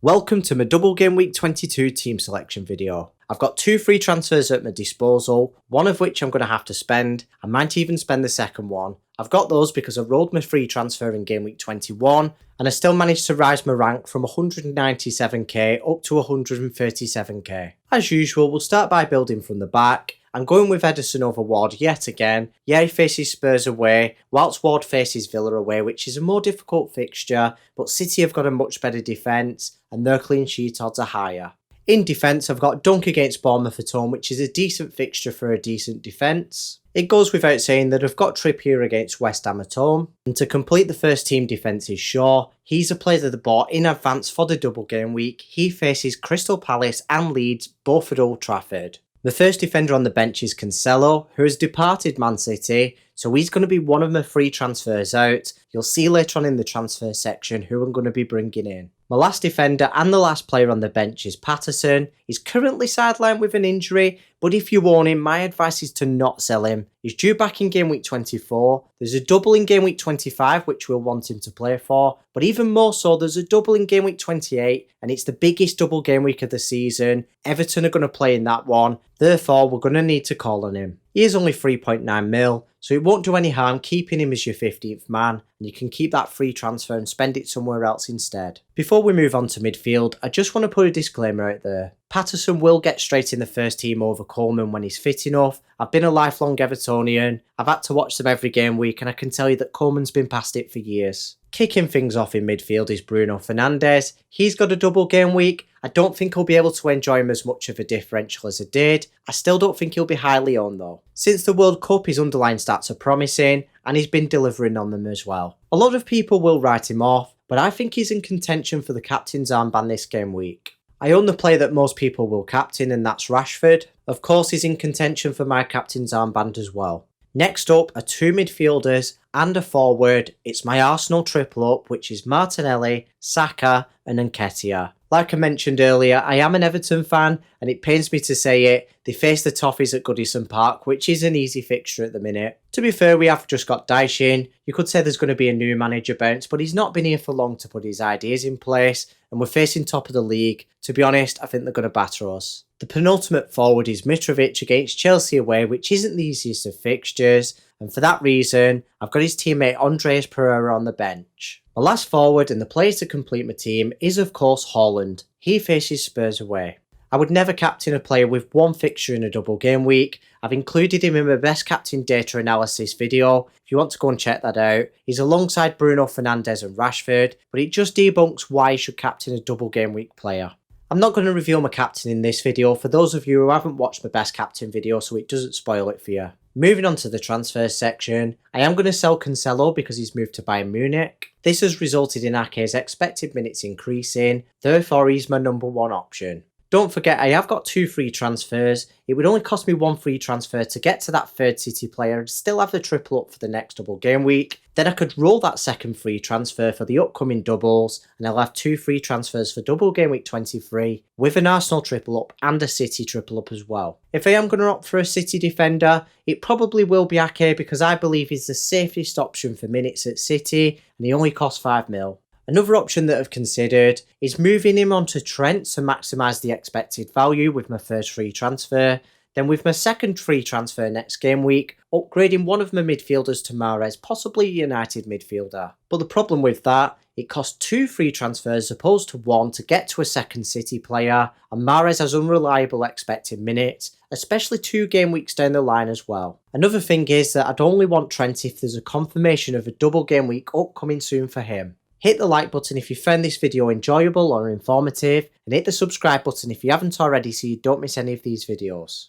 Welcome to my double game week 22 team selection video. I've got two free transfers at my disposal, one of which I'm going to have to spend. I might even spend the second one. I've got those because I rolled my free transfer in game week 21 and I still managed to rise my rank from 197k up to 137k. As usual, we'll start by building from the back. I'm going with Ederson over Ward yet again. Yeah, he faces Spurs away, whilst Ward faces Villa away, which is a more difficult fixture, but City have got a much better defence and their clean sheet odds are higher. In defence, I've got Dunk against Bournemouth at home, which is a decent fixture for a decent defence. It goes without saying that I've got Trippier against West Ham at home, and to complete the first team defence is Shaw. He's a player that I bought in advance for the double game week. He faces Crystal Palace and Leeds, both at Old Trafford. The first defender on the bench is Cancelo, who has departed Man City, so he's going to be one of my free transfers out. You'll see later on in the transfer section who I'm going to be bringing in. My last defender and the last player on the bench is Patterson. He's currently sidelined with an injury, but if you own him, my advice is to not sell him. He's due back in game week 24. There's a double in game week 25, which we'll want him to play for, but even more so, there's a double in game week 28, and it's the biggest double game week of the season. Everton are going to play in that one, therefore we're going to need to call on him. He is only 3.9 mil, so it won't do any harm keeping him as your 15th man, and you can keep that free transfer and spend it somewhere else instead. Before we move on to midfield, I just want to put a disclaimer out there. Patterson will get straight in the first team over Coleman when he's fit enough. I've been a lifelong Evertonian, I've had to watch them every game week, and I can tell you that Coleman's been past it for years. Kicking things off in midfield is Bruno Fernandes. He's got a double game week. I don't think I'll be able to enjoy him as much of a differential as I did. I still don't think he'll be highly owned though. Since the World Cup, his underlying stats are promising and he's been delivering on them as well. A lot of people will write him off, but I think he's in contention for the captain's armband this game week. I own the player that most people will captain, and that's Rashford. Of course, he's in contention for my captain's armband as well. Next up are two midfielders and a forward. It's my Arsenal triple up, which is Martinelli, Saka and Nketiah. Like I mentioned earlier, I am an Everton fan, and it pains me to say it, they face the Toffees at Goodison Park, which is an easy fixture at the minute. To be fair, we have just got Dyche in. You could say there's going to be a new manager bounce, but he's not been here for long to put his ideas in place, and we're facing top of the league. To be honest, I think they're going to batter us. The penultimate forward is Mitrovic against Chelsea away, which isn't the easiest of fixtures, and for that reason, I've got his teammate Andreas Pereira on the bench. My last forward and the player to complete my team is of course Haaland. He faces Spurs away. I would never captain a player with one fixture in a double game week. I've included him in my best captain data analysis video if you want to go and check that out. He's alongside Bruno Fernandes and Rashford, but it just debunks why you should captain a double game week player. I'm not going to reveal my captain in this video for those of you who haven't watched my best captain video, so it doesn't spoil it for you. Moving on to the transfer section, I am going to sell Cancelo because he's moved to Bayern Munich. This has resulted in Ake's expected minutes increasing, therefore he's my number one option. Don't forget, I have got two free transfers. It would only cost me one free transfer to get to that third City player and still have the triple up for the next double game week. Then I could roll that second free transfer for the upcoming doubles, and I'll have two free transfers for double game week 23 with an Arsenal triple up and a City triple up as well. If I am going to opt for a City defender, it probably will be Ake because I believe he's the safest option for minutes at City and he only costs 5 mil. Another option that I've considered is moving him onto Trent to maximise the expected value with my first free transfer. Then with my second free transfer next game week, upgrading one of my midfielders to Mahrez, possibly a United midfielder. But the problem with that, it costs two free transfers as opposed to one to get to a second City player, and Mahrez has unreliable expected minutes, especially 2 game weeks down the line as well. Another thing is that I'd only want Trent if there's a confirmation of a double game week upcoming soon for him. Hit the like button if you found this video enjoyable or informative, and hit the subscribe button if you haven't already so you don't miss any of these videos.